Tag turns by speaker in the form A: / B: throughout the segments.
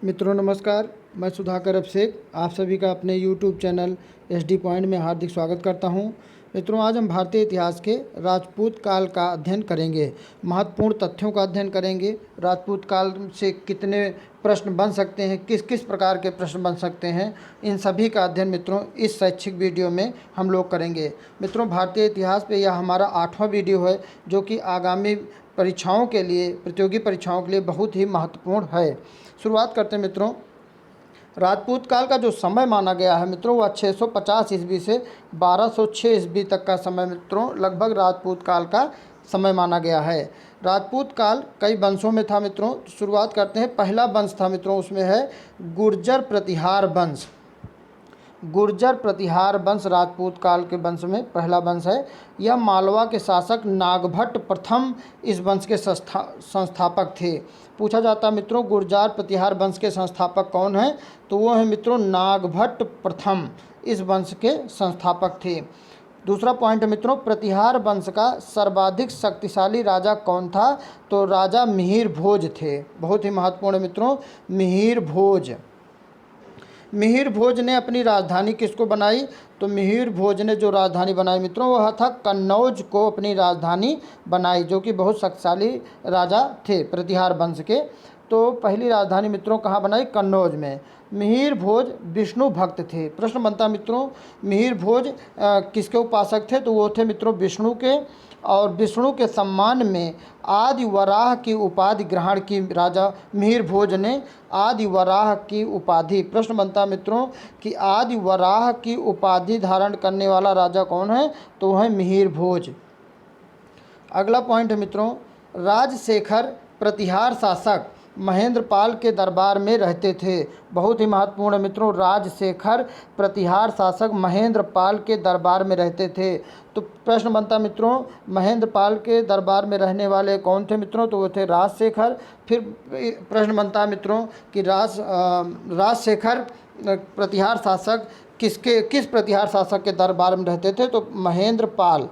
A: मित्रों नमस्कार, मैं सुधाकर अभिषेक आप सभी का अपने YouTube चैनल SD पॉइंट में हार्दिक स्वागत करता हूं। मित्रों, आज हम भारतीय इतिहास के राजपूत काल का अध्ययन करेंगे। महत्वपूर्ण तथ्यों का अध्ययन करेंगे। राजपूत काल से कितने प्रश्न बन सकते हैं, किस किस प्रकार के प्रश्न बन सकते हैं, इन सभी का अध्ययन मित्रों इस शैक्षिक वीडियो में हम लोग करेंगे। मित्रों, भारतीय इतिहास पे यह हमारा 8वां वीडियो है, जो कि आगामी परीक्षाओं के लिए, प्रतियोगी परीक्षाओं के लिए बहुत ही महत्वपूर्ण है। शुरुआत करते हैं मित्रों। राजपूत काल का जो समय माना गया है मित्रों, वह 650 ईस्वी से 1206 ईस्वी तक का समय मित्रों लगभग राजपूत काल का समय माना गया है। राजपूत काल कई वंशों में था मित्रों। शुरुआत करते हैं। पहला वंश था मित्रों, उसमें है गुर्जर प्रतिहार वंश। गुर्जर प्रतिहार वंश राजपूत काल के वंश में पहला वंश है। यह मालवा के शासक नागभट्ट प्रथम इस वंश के संस्थापक थे। पूछा जाता है मित्रों, गुर्जर प्रतिहार वंश के संस्थापक कौन हैं? तो वो है मित्रों नागभट्ट प्रथम इस वंश के संस्थापक थे। दूसरा पॉइंट है मित्रों, प्रतिहार वंश का सर्वाधिक शक्तिशाली राजा कौन था? तो राजा मिहिर भोज थे। बहुत ही महत्वपूर्ण है मित्रों, मिहिर भोज। मिहिर भोज ने अपनी राजधानी किसको बनाई? तो मिहिर भोज ने जो राजधानी बनाई मित्रों, वह था कन्नौज को अपनी राजधानी बनाई, जो कि बहुत शक्तिशाली राजा थे प्रतिहार वंश के। तो पहली राजधानी मित्रों कहाँ बनाई? कन्नौज में। मिहिर भोज विष्णु भक्त थे। प्रश्न बनता मित्रों, मिहिर भोज किसके उपासक थे? तो वो थे मित्रों विष्णु के, और विष्णु के सम्मान में आदि वराह की उपाधि ग्रहण की राजा मिहिर भोज ने। आदि वराह की उपाधि। प्रश्न बनता मित्रों कि आदि वराह की उपाधि धारण करने वाला राजा कौन है? तो वह है मिहिर भोज। अगला पॉइंट है मित्रों, राजशेखर प्रतिहार शासक महेंद्रपाल के दरबार में रहते थे। बहुत ही महत्वपूर्ण है मित्रों, राजशेखर प्रतिहार शासक महेंद्रपाल के दरबार में रहते थे। तो प्रश्न बनता मित्रों, महेंद्रपाल के दरबार में रहने वाले कौन थे मित्रों? तो वो थे राजशेखर। फिर प्रश्न बनता मित्रों कि राजशेखर प्रतिहार शासक किस प्रतिहार शासक के दरबार में रहते थे? तो महेंद्रपाल।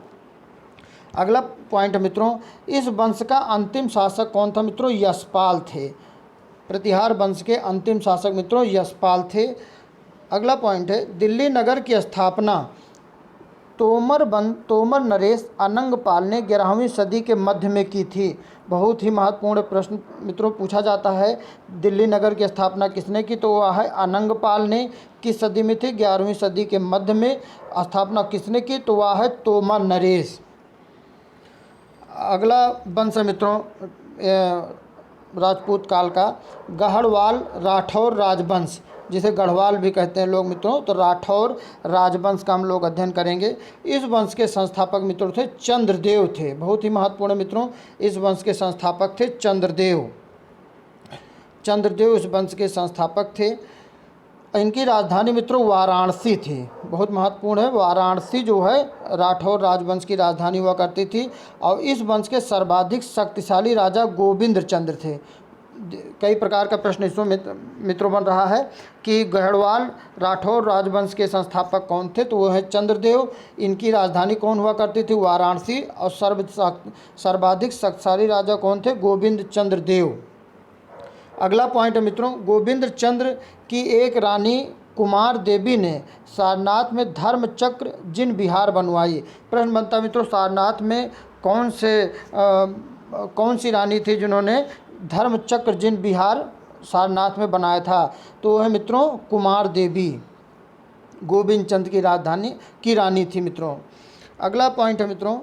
A: अगला पॉइंट मित्रों, इस वंश का अंतिम शासक कौन था मित्रों? यशपाल थे। प्रतिहार वंश के अंतिम शासक मित्रों यशपाल थे। अगला पॉइंट है, दिल्ली नगर की स्थापना तोमर नरेश अनंगपाल ने 11वीं सदी के मध्य में की थी। बहुत ही महत्वपूर्ण प्रश्न मित्रों पूछा जाता है, दिल्ली नगर की स्थापना किसने की? तो वह है अनंगपाल ने। किस सदी में थी? 11वीं सदी के मध्य में। स्थापना किसने की? तो वह है तोमर नरेश। अगला वंश है मित्रों राजपूत काल का गढ़वाल राठौर राजवंश, जिसे गढ़वाल भी कहते हैं लोग मित्रों। तो राठौर राजवंश का हम लोग अध्ययन करेंगे। इस वंश के संस्थापक मित्रों थे चंद्रदेव थे। बहुत ही महत्वपूर्ण मित्रों, इस वंश के संस्थापक थे चंद्रदेव। चंद्रदेव इस वंश के संस्थापक थे। इनकी राजधानी मित्रों वाराणसी थी। बहुत महत्वपूर्ण है, वाराणसी जो है राठौर राजवंश की राजधानी हुआ करती थी। और इस वंश के सर्वाधिक शक्तिशाली राजा गोविंद चंद्र थे। कई प्रकार का प्रश्न इसमें मित्रों बन रहा है कि गढ़वाल राठौर राजवंश के संस्थापक कौन थे? तो वो है चंद्रदेव। इनकी राजधानी कौन हुआ करती थी? वाराणसी। और सर्वाधिक शक्तिशाली राजा कौन थे? गोविंद चंद्र देव। अगला पॉइंट है मित्रों, गोविंद चंद्र की एक रानी कुमार देवी ने सारनाथ में धर्म चक्र जिन विहार बनवाई। प्रश्न बनता मित्रों, सारनाथ में कौन सी रानी थी जिन्होंने धर्म चक्र जिन विहार सारनाथ में बनाया था? तो वह है मित्रों कुमार देवी, गोविंद चंद्र की राजधानी की रानी थी मित्रों। अगला पॉइंट है मित्रों,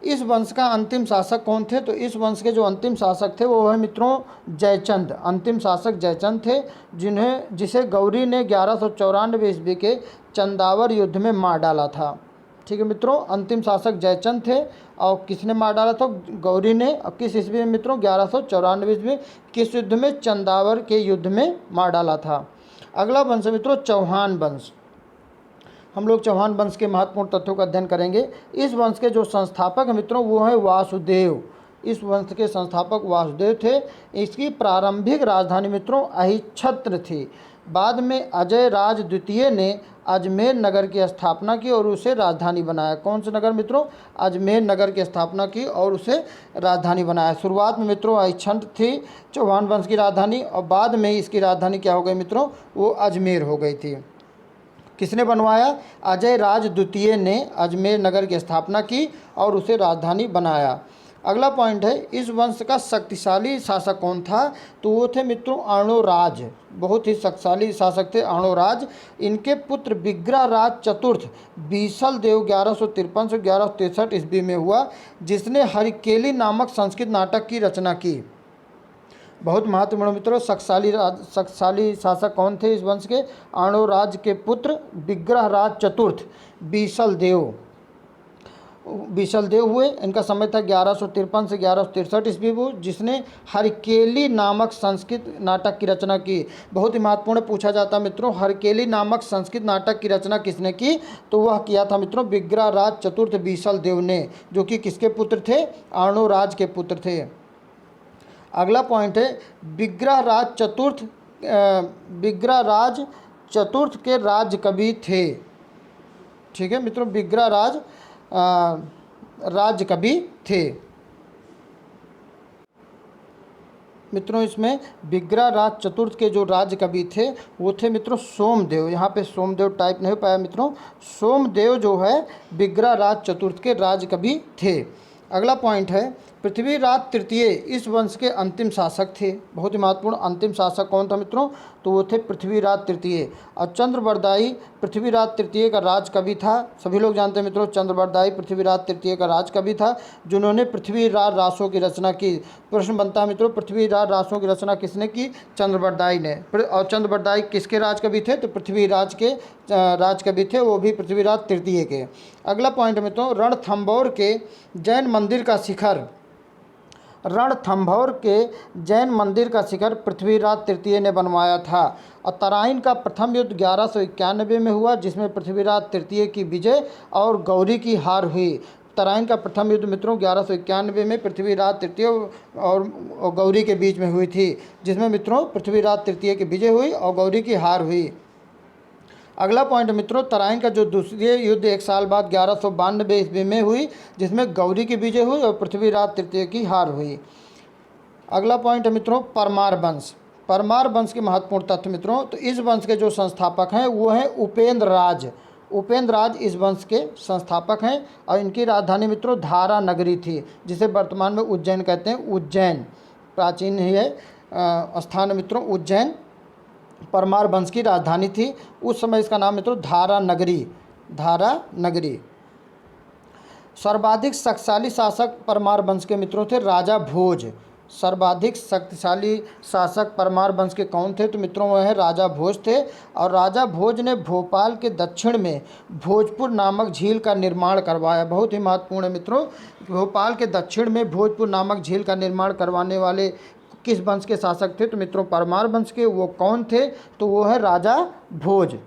A: इस वंश का अंतिम शासक कौन थे? तो इस वंश के जो अंतिम शासक थे वो है मित्रों जयचंद। अंतिम शासक जयचंद थे, जिसे गौरी ने 1194 ईस्वी के चंदावर युद्ध में मार डाला था। ठीक है मित्रों, अंतिम शासक जयचंद थे। और किसने मार डाला था? गौरी ने। और किस ईस्वी में मित्रों? 1194 ईस्वी। किस युद्ध में? चंदावर के युद्ध में मार डाला था। अगला वंश है मित्रों चौहान वंश। हम लोग चौहान वंश के महत्वपूर्ण तथ्यों का अध्ययन करेंगे। इस वंश के जो संस्थापक हैं मित्रों वो हैं वासुदेव। इस वंश के संस्थापक वासुदेव थे। इसकी प्रारंभिक राजधानी मित्रों अहिच्छत्र थी। बाद में अजय राज द्वितीय ने अजमेर नगर की स्थापना की और उसे राजधानी बनाया। कौन से नगर मित्रों? अजमेर नगर की स्थापना की और उसे राजधानी बनाया। शुरुआत में मित्रों अहिछंद थी चौहान वंश की राजधानी, और बाद में इसकी राजधानी क्या हो गई मित्रों? वो अजमेर हो गई थी। किसने बनवाया? अजय राज द्वितीय ने अजमेर नगर की स्थापना की और उसे राजधानी बनाया। अगला पॉइंट है, इस वंश का शक्तिशाली शासक कौन था? तो वो थे मित्रों अर्णोराज। बहुत ही शक्तिशाली शासक थे अर्णोराज। इनके पुत्र विग्रहराज चतुर्थ बीसल देव 1153 से 1163 ईस्वी में हुआ, जिसने हरिकेली नामक संस्कृत नाटक की रचना की। बहुत महत्वपूर्ण मित्रों, शक्तिशाली शासक कौन थे इस वंश के? अर्णोराज के पुत्र विग्रहराज चतुर्थ बीसल देव हुए। इनका समय था 1153 से 1163 ईस्वी में, जिसने हरकेली नामक संस्कृत नाटक की रचना की। बहुत ही महत्वपूर्ण पूछा जाता मित्रों, हरकेली नामक संस्कृत नाटक की रचना किसने की? तो वह किया था मित्रों विग्रहराज चतुर्थ बीसल देव ने, जो कि किसके पुत्र थे? अर्णोराज के पुत्र थे। अगला पॉइंट है, विग्रहराज चतुर्थ के राज्य कवि थे। ठीक है मित्रों, विग्रहराज राज्य कवि थे। मित्रों इसमें विग्रहराज चतुर्थ के जो राज्य कवि थे वो थे मित्रों सोमदेव। यहाँ पे सोमदेव टाइप नहीं हो पाया मित्रों, सोमदेव जो है विग्रहराज चतुर्थ के राज्य कवि थे। अगला पॉइंट है, पृथ्वीराज तृतीय इस वंश के अंतिम शासक थे। बहुत ही महत्वपूर्ण, अंतिम शासक कौन था मित्रों? तो वो थे पृथ्वीराज तृतीय। और चंद्रबरदाई पृथ्वीराज तृतीय का राज कवि था। सभी लोग जानते हैं मित्रों, चंद्रबरदाई पृथ्वीराज तृतीय का राज कवि था, जिन्होंने पृथ्वीराज रासों की रचना की। प्रश्न बनता है मित्रों, पृथ्वीराज रासों की रचना किसने की? चंद्रबरदाई ने। और चंद्रबरदाई किसके राज कवि थे? तो पृथ्वीराज के राज कवि थे, वो भी पृथ्वीराज तृतीय के। अगला पॉइंट मित्रों, रणथंभौर के जैन मंदिर का शिखर पृथ्वीराज तृतीय ने बनवाया था। और तराइन का प्रथम युद्ध 1191 में हुआ, जिसमें पृथ्वीराज तृतीय की विजय और गौरी की हार हुई। तराइन का प्रथम युद्ध मित्रों 1191 में पृथ्वीराज तृतीय और गौरी के बीच में हुई थी, जिसमें मित्रों पृथ्वीराज तृतीय की विजय हुई और गौरी की हार हुई। अगला पॉइंट मित्रों, तराइन का जो दूसरी युद्ध 1 साल बाद 1192 ईस्वी में हुई, जिसमें गौरी की विजय हुई और पृथ्वीराज तृतीय की हार हुई। अगला पॉइंट है मित्रों परमार वंश। परमार वंश के महत्वपूर्ण तथ्य मित्रों, तो इस वंश के जो संस्थापक हैं वो हैं उपेंद्र राज इस वंश के संस्थापक हैं। और इनकी राजधानी मित्रों धारा नगरी थी, जिसे वर्तमान में उज्जैन कहते हैं। उज्जैन प्राचीन ही है स्थान मित्रों, उज्जैन परमार वंश की राजधानी थी। उस समय इसका नाम मित्रों धारा नगरी। सर्वाधिक शक्तिशाली शासक परमार वंश के मित्रों थे राजा भोज। सर्वाधिक शक्तिशाली शासक परमार वंश के कौन थे? तो मित्रों वह है राजा भोज थे। और राजा भोज ने भोपाल के दक्षिण में भोजपुर नामक झील का निर्माण करवाया। बहुत ही महत्वपूर्ण है मित्रों, भोपाल के दक्षिण में भोजपुर नामक झील का निर्माण करवाने वाले किस वंश के शासक थे? तो मित्रों परमार वंश के। वो कौन थे? तो वो है राजा भोज।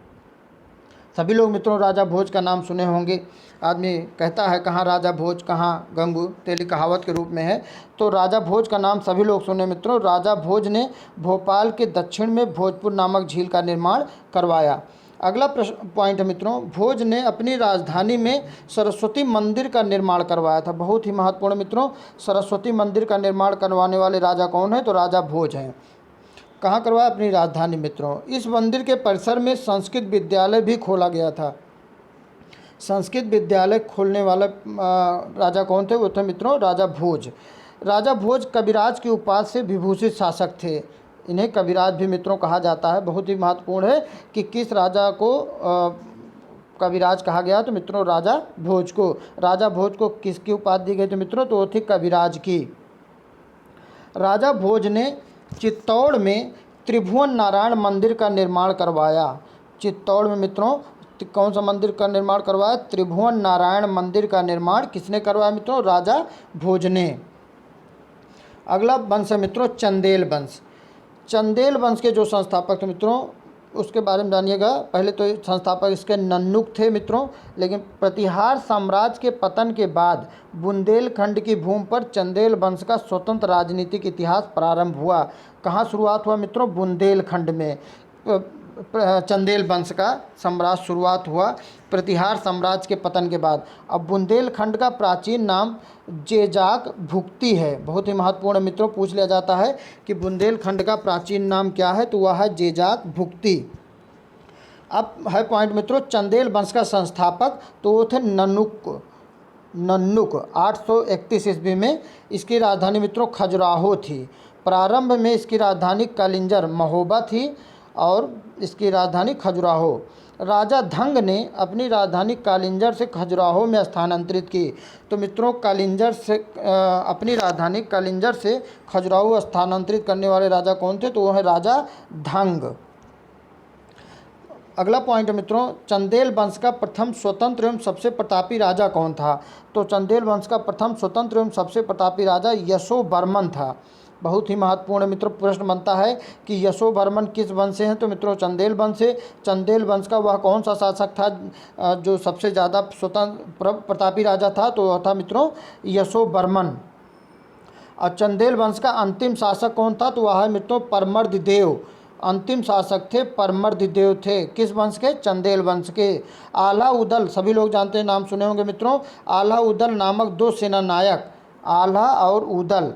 A: सभी लोग मित्रों राजा भोज का नाम सुने होंगे। आदमी कहता है कहाँ राजा भोज कहाँ गंगू, तेली कहावत के रूप में है। तो राजा भोज का नाम सभी लोग सुने मित्रों। राजा भोज ने भोपाल के दक्षिण में भोजपुर नामक झील का निर्माण करवाया। अगला पॉइंट है मित्रों, भोज ने अपनी राजधानी में सरस्वती मंदिर का निर्माण करवाया था। बहुत ही महत्वपूर्ण मित्रों, सरस्वती मंदिर का निर्माण करवाने वाले राजा कौन है? तो राजा भोज हैं। कहाँ करवाया? अपनी राजधानी मित्रों। इस मंदिर के परिसर में संस्कृत विद्यालय भी खोला गया था। संस्कृत विद्यालय खोलने वाला राजा कौन थे? वो थे मित्रों राजा भोज। राजा भोज कविराज की उपाधि से विभूषित शासक थे। इन्हें कविराज भी मित्रों कहा जाता है। बहुत ही महत्वपूर्ण है कि किस राजा को कविराज कहा गया? तो मित्रों राजा भोज को। राजा भोज को किसकी उपाधि दी गई थी मित्रों? तो वो थी कविराज की। राजा भोज ने चित्तौड़ में त्रिभुवन नारायण मंदिर का निर्माण करवाया। चित्तौड़ में मित्रों कौन सा मंदिर का निर्माण करवाया? त्रिभुवन नारायण मंदिर का निर्माण किसने करवाया मित्रों? राजा भोज ने। अगला वंश है मित्रों चंदेल वंश। चंदेल वंश के जो संस्थापक थे मित्रों उसके बारे में जानिएगा। पहले तो संस्थापक इसके नन्नुक थे मित्रों, लेकिन प्रतिहार साम्राज्य के पतन के बाद बुंदेलखंड की भूमि पर चंदेल वंश का स्वतंत्र राजनीतिक इतिहास प्रारंभ हुआ। कहाँ शुरुआत हुआ मित्रों? बुंदेलखंड में। चंदेल वंश का साम्राज्य शुरुआत हुआ प्रतिहार साम्राज्य के पतन के बाद। अब बुंदेलखंड का प्राचीन नाम जेजाक भुक्ति है। बहुत ही महत्वपूर्ण मित्रों, पूछ लिया जाता है कि बुंदेलखंड का प्राचीन नाम क्या है, तो वह है जेजाक भुक्ति। अब है पॉइंट मित्रों, चंदेल वंश का संस्थापक तो वो थे नन्नुक 831 ईस्वी में। इसकी राजधानी मित्रों खजुराहो थी। प्रारंभ में इसकी राजधानी कलिंजर महोबा थी और इसकी राजधानी खजुराहो। राजा धंग ने अपनी राजधानी कालिंजर से खजुराहो में स्थानांतरित की। तो मित्रों कालिंजर से अपनी राजधानी कालिंजर से खजुराहो स्थानांतरित करने वाले राजा कौन थे, तो वो है राजा धंग। अगला पॉइंट मित्रों, चंदेल वंश का प्रथम स्वतंत्र एवं सबसे प्रतापी राजा कौन था। तो चंदेल वंश का प्रथम स्वतंत्र एवं सबसे प्रतापी राजा यशोवर्मन था। बहुत ही महत्वपूर्ण मित्रों प्रश्न बनता है कि यशोवर्मन किस वंश से हैं, तो मित्रों चंदेल वंश से। चंदेल वंश का वह कौन सा शासक था जो सबसे ज़्यादा स्वतंत्र प्रतापी राजा था, तो वह था मित्रों यशोवर्मन। और चंदेल वंश का अंतिम शासक कौन था, तो वह है मित्रों परमर्ददेव। अंतिम शासक थे परमर्ददेव थे। किस वंश के, चंदेल वंश के। आला उदल, सभी लोग जानते हैं, नाम सुने होंगे मित्रों। आला उदल नामक दो सेनानायक, आला और उदल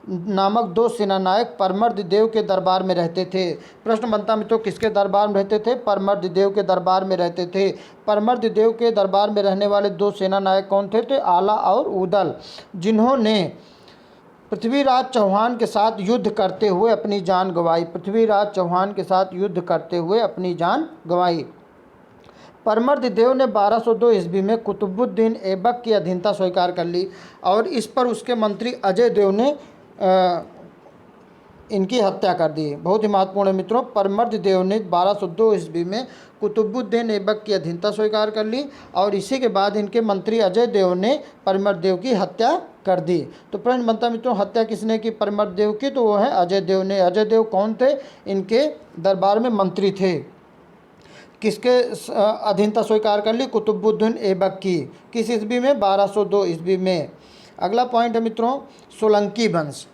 A: नामक दो सेनानायक परमर्ददेव के दरबार में रहते थे। प्रश्न बनता मित्रों किसके दरबार में रहते थे, परमर्ददेव के दरबार में रहते थे। परमर्ददेव के दरबार में रहने वाले दो सेनानायक कौन थे, तो आला और उदल, जिन्होंने पृथ्वीराज चौहान के साथ युद्ध करते हुए अपनी जान गंवाई। पृथ्वीराज चौहान के साथ युद्ध करते हुए अपनी जान गंवाई। परमर्ददेव ने 1202 ईस्वी में कुतुबुद्दीन ऐबक की अधीनता स्वीकार कर ली और इस पर उसके मंत्री अजय देव ने इनकी हत्या कर दी। बहुत ही महत्वपूर्ण है मित्रों, परमर्ददेव ने 1202 ईस्वी में कुतुबुद्दीन ऐबक की अधीनता स्वीकार कर ली और इसी के बाद इनके मंत्री अजय देव ने परमर्ददेव की हत्या कर दी। तो प्रश्न बनता मित्रों हत्या किसने की परमर्ददेव की, तो वो है अजय देव ने। अजय देव कौन थे, इनके दरबार में मंत्री थे। किसके अधीनता स्वीकार कर ली, कुतुबुद्दीन ऐबक की। किस ईस्वी में, 1202 ईस्वी में। अगला पॉइंट है मित्रों सोलंकी वंश।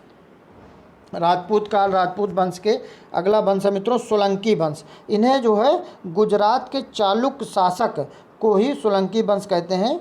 A: राजपूत काल राजपूत वंश के अगला वंश है मित्रों सोलंकी वंश। इन्हें जो है गुजरात के चालुक्य शासक को ही सोलंकी वंश कहते हैं।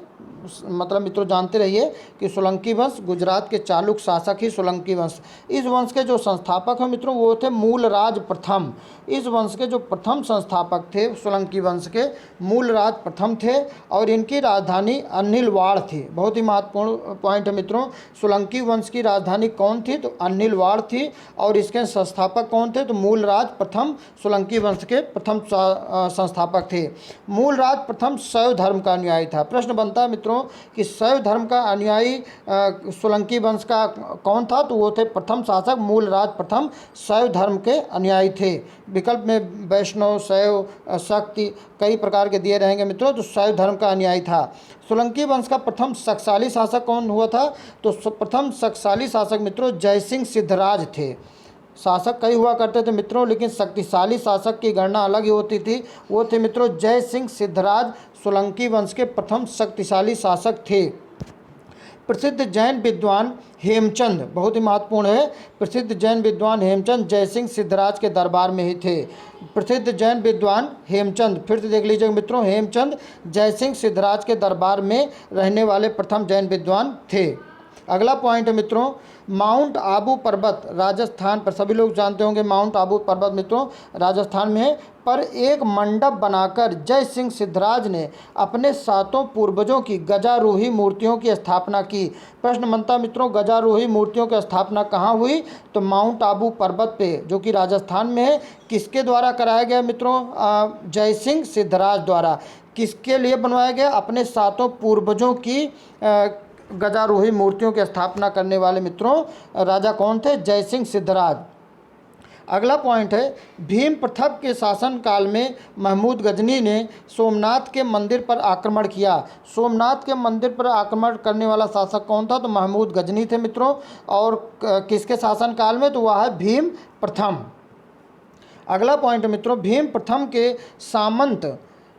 A: मतलब मित्रों जानते रहिए कि सोलंकी वंश, गुजरात के चालुक्य शासक ही सोलंकी वंश। इस वंश के जो संस्थापक हैं मित्रों वो थे मूलराज प्रथम। इस वंश के जो प्रथम संस्थापक थे सोलंकी वंश के, मूलराज प्रथम थे और इनकी राजधानी अनिलवाड़ थी। बहुत ही महत्वपूर्ण पॉइंट है मित्रों, सोलंकी वंश की राजधानी कौन थी, तो अनिलवाड़ थी और इसके संस्थापक कौन थे, तो मूलराज प्रथम सोलंकी वंश के प्रथम संस्थापक थे। मूलराज प्रथम शैव धर्म का अनुयायी था। प्रश्न बनता है मित्रों कि शैव धर्म का अनुयायी सोलंकी वंश का कौन था, तो वो थे प्रथम शासक मूलराज प्रथम शैव धर्म के अनुयायी थे। विकल्प में वैष्णव, शैव, शक्ति कई प्रकार के दिए रहेंगे मित्रों, तो शैव धर्म का अनुयायी था। सोलंकी वंश का प्रथम शक्तिशाली शासक कौन हुआ था, तो प्रथम शक्तिशाली शासक मित्रों जयसिंह सिद्धराज थे। शासक कई हुआ करते थे मित्रों, लेकिन शक्तिशाली शासक की गणना अलग ही होती थी। वो थे मित्रों जयसिंह सिद्धराज, सोलंकी वंश के प्रथम शक्तिशाली शासक थे। प्रसिद्ध जैन विद्वान हेमचंद, बहुत ही महत्वपूर्ण है, प्रसिद्ध जैन विद्वान हेमचंद जयसिंह सिद्धराज के दरबार में ही थे। प्रसिद्ध जैन विद्वान हेमचंद, फिर से देख लीजिएगा मित्रों, हेमचंद जयसिंह सिद्धराज के दरबार में रहने वाले प्रथम जैन विद्वान थे। अगला पॉइंट है मित्रों माउंट आबू पर्वत राजस्थान पर, सभी लोग जानते होंगे माउंट आबू पर्वत मित्रों राजस्थान में है, पर एक मंडप बनाकर जय सिंह सिद्धराज ने अपने 7 पूर्वजों की गजारोही मूर्तियों की स्थापना की। प्रश्न बनता मित्रों गजारोही मूर्तियों की स्थापना कहाँ हुई, तो माउंट आबू पर्वत पे जो कि राजस्थान में है। किसके द्वारा कराया गया मित्रों, जय सिंह सिद्धराज द्वारा। किसके लिए बनवाया गया, अपने 7 पूर्वजों की गजारोही मूर्तियों की स्थापना करने वाले मित्रों राजा कौन थे, जयसिंह सिद्धराज। अगला पॉइंट है भीम प्रथम के शासन काल में महमूद गजनी ने सोमनाथ के मंदिर पर आक्रमण किया। सोमनाथ के मंदिर पर आक्रमण करने वाला शासक कौन था, तो महमूद गजनी थे मित्रों। और किसके शासन काल में, तो वह है भीम प्रथम। अगला पॉइंट मित्रों भीम प्रथम के सामंत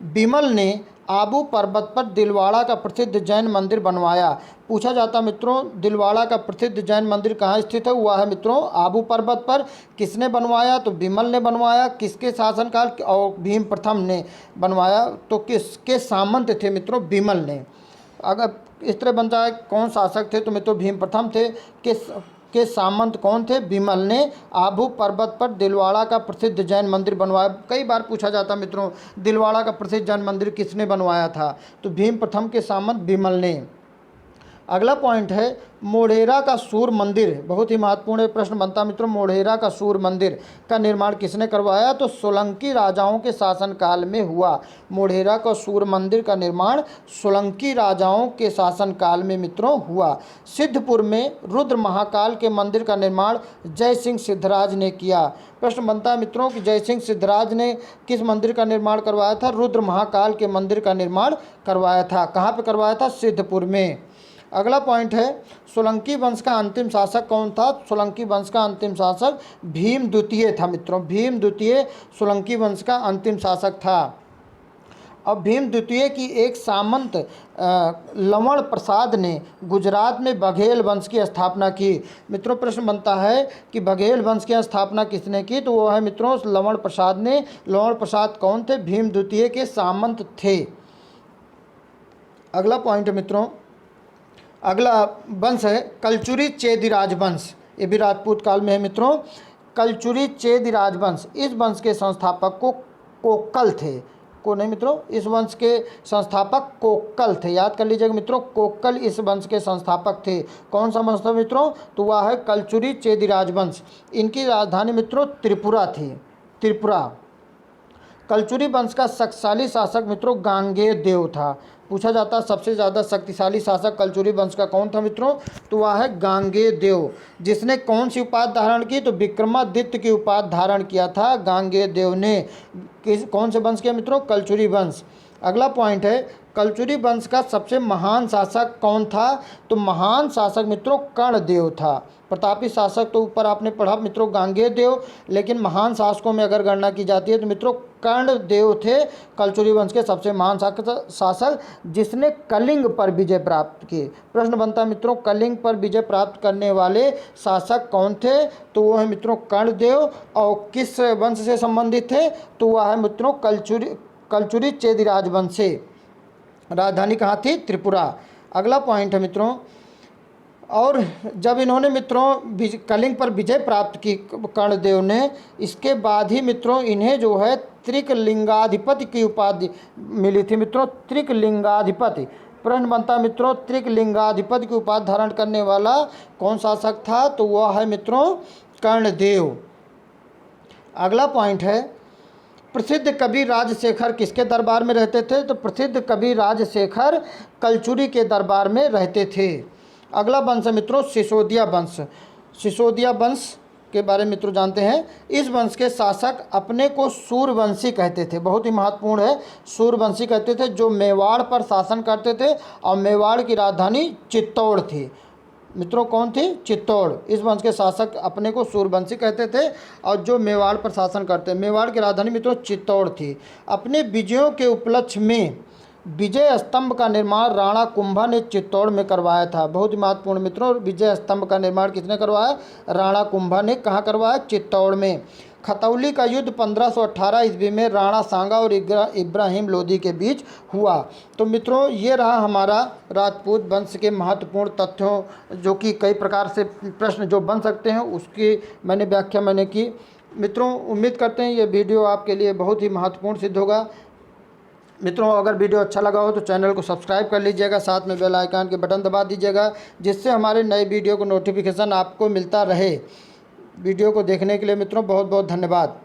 A: विमल ने आबू पर्वत पर दिलवाड़ा का प्रसिद्ध जैन मंदिर बनवाया। पूछा जाता मित्रों, दिलवाड़ा का प्रसिद्ध जैन मंदिर कहाँ स्थित है? हुआ है मित्रों आबू पर्वत पर। किसने बनवाया? तो विमल ने बनवाया। किसके शासनकाल? और भीम प्रथम ने बनवाया। तो किसके सामंत थे मित्रों? विमल ने। अगर इस तरह बनता है कौन शासक थे? तो मित्रों भीम प्रथम थे। के सामंत कौन थे? विमल ने आबू पर्वत पर दिलवाड़ा का प्रसिद्ध जैन मंदिर बनवाया। कई बार पूछा जाता मित्रों, दिलवाड़ा का प्रसिद्ध जैन मंदिर किसने बनवाया था? तो भीम प्रथम के सामंत विमल ने। अगला पॉइंट है मोढेरा का सूर्य मंदिर। बहुत ही महत्वपूर्ण प्रश्न बनता मित्रों, मोढेरा का सूर्य मंदिर का निर्माण किसने करवाया? तो सोलंकी राजाओं के शासनकाल में हुआ। मोढेरा का सूर्य मंदिर का निर्माण सोलंकी राजाओं के शासनकाल में मित्रों हुआ। सिद्धपुर में रुद्र महाकाल के मंदिर का निर्माण जय सिंह सिद्धराज ने किया। प्रश्न बनता है मित्रों कि जय सिंह सिद्धराज ने किस मंदिर का निर्माण करवाया था? रुद्र महाकाल के मंदिर का निर्माण करवाया था। कहाँ पर करवाया था? सिद्धपुर में। अगला पॉइंट है सोलंकी वंश का अंतिम शासक कौन था? सोलंकी वंश का अंतिम शासक भीम द्वितीय था मित्रों। भीम द्वितीय सोलंकी वंश का अंतिम शासक था। अब भीम द्वितीय की एक सामंत लवण प्रसाद ने गुजरात में बघेल वंश की स्थापना की। मित्रों प्रश्न बनता है कि बघेल वंश की स्थापना किसने की? तो वो है मित्रों लवण प्रसाद ने। लवण प्रसाद कौन थे? भीम द्वितीय के सामंत थे। अगला पॉइंट है मित्रों, अगला वंश है कलचुरी चेदिराज वंश। ये भी राजपूत काल में है मित्रों। कलचुरी चेदिराज वंश, इस वंश के संस्थापक को कोक्कल थे। को नहीं मित्रों, इस वंश के संस्थापक कोक्कल थे। याद कर लीजिएगा मित्रों, कोक्कल इस वंश के संस्थापक थे। कौन सा वंश था मित्रों? तो वह है कलचुरी चेदिराज वंश। इनकी राजधानी मित्रों त्रिपुरा थी। त्रिपुरा। कलचुरी वंश का शक्तिशाली शासक मित्रों गांगेय देव था। पूछा जाता सबसे ज़्यादा शक्तिशाली शासक कलचुरी वंश का कौन था मित्रों? तो वह है गांगेय देव। जिसने कौन सी उपाधि धारण की? तो विक्रमादित्य की उपाधि धारण किया था गांगेय देव ने। कौन से वंश के मित्रों? कलचुरी वंश। अगला पॉइंट है कलचुरी वंश का सबसे महान शासक कौन था? तो महान शासक मित्रों कर्णदेव था। प्रतापी शासक तो ऊपर आपने पढ़ा मित्रों गांगेय देव, लेकिन महान शासकों में अगर गणना की जाती है तो मित्रों कर्णदेव थे कलचुरी वंश के सबसे महान शासक, जिसने कलिंग पर विजय प्राप्त की। प्रश्न बनता है मित्रों कलिंग पर विजय प्राप्त करने वाले शासक कौन थे? तो वो है मित्रों कर्णदेव। और किस वंश से संबंधित थे? तो वह है मित्रों कलचुरी चेदिराज वंश से। राजधानी कहाँ थी? त्रिपुरा। अगला पॉइंट है मित्रों, और जब इन्होंने मित्रों कलिंग पर विजय प्राप्त की कर्णदेव ने, इसके बाद ही मित्रों इन्हें जो है त्रिकलिंगाधिपति की उपाधि मिली थी मित्रों। त्रिकलिंगाधिपति। प्रश्न बनता मित्रों त्रिकलिंगाधिपति की उपाधि धारण करने वाला कौन शासक था? तो वह है मित्रों कर्णदेव। अगला पॉइंट है प्रसिद्ध कवि राजशेखर किसके दरबार में रहते थे? तो प्रसिद्ध कवि राजशेखर कलचुरी के दरबार में रहते थे। अगला वंश है मित्रों सिसोदिया वंश। सिसोदिया वंश के बारे में मित्रों जानते हैं। इस वंश के शासक अपने को सूर्यवंशी कहते थे। बहुत ही महत्वपूर्ण है, सूर्यवंशी कहते थे, जो मेवाड़ पर शासन करते थे और मेवाड़ की राजधानी चित्तौड़ थी। मित्रों कौन थी? चित्तौड़। इस वंश के शासक अपने को सूर्यवंशी कहते थे और जो मेवाड़ पर शासन करते, मेवाड़ की राजधानी मित्रों चित्तौड़ थी। अपने विजयों के उपलक्ष्य में विजय स्तंभ का निर्माण राणा कुंभा ने चित्तौड़ में करवाया था। बहुत ही महत्वपूर्ण मित्रों, विजय स्तंभ का निर्माण किसने करवाया? राणा कुंभा ने। कहाँ करवाया? चित्तौड़ में। खतौली का युद्ध 1518 ईस्वी में राणा सांगा और इब्राहिम लोदी के बीच हुआ। तो मित्रों ये रहा हमारा राजपूत वंश के महत्वपूर्ण तथ्यों, जो कि कई प्रकार से प्रश्न जो बन सकते हैं उसकी व्याख्या मैंने की। मित्रों उम्मीद करते हैं ये वीडियो आपके लिए बहुत ही महत्वपूर्ण सिद्ध होगा। मित्रों अगर वीडियो अच्छा लगा हो तो चैनल को सब्सक्राइब कर लीजिएगा, साथ में बेल आइकन के बटन दबा दीजिएगा, जिससे हमारे नए वीडियो को नोटिफिकेशन आपको मिलता रहे। वीडियो को देखने के लिए मित्रों बहुत बहुत धन्यवाद।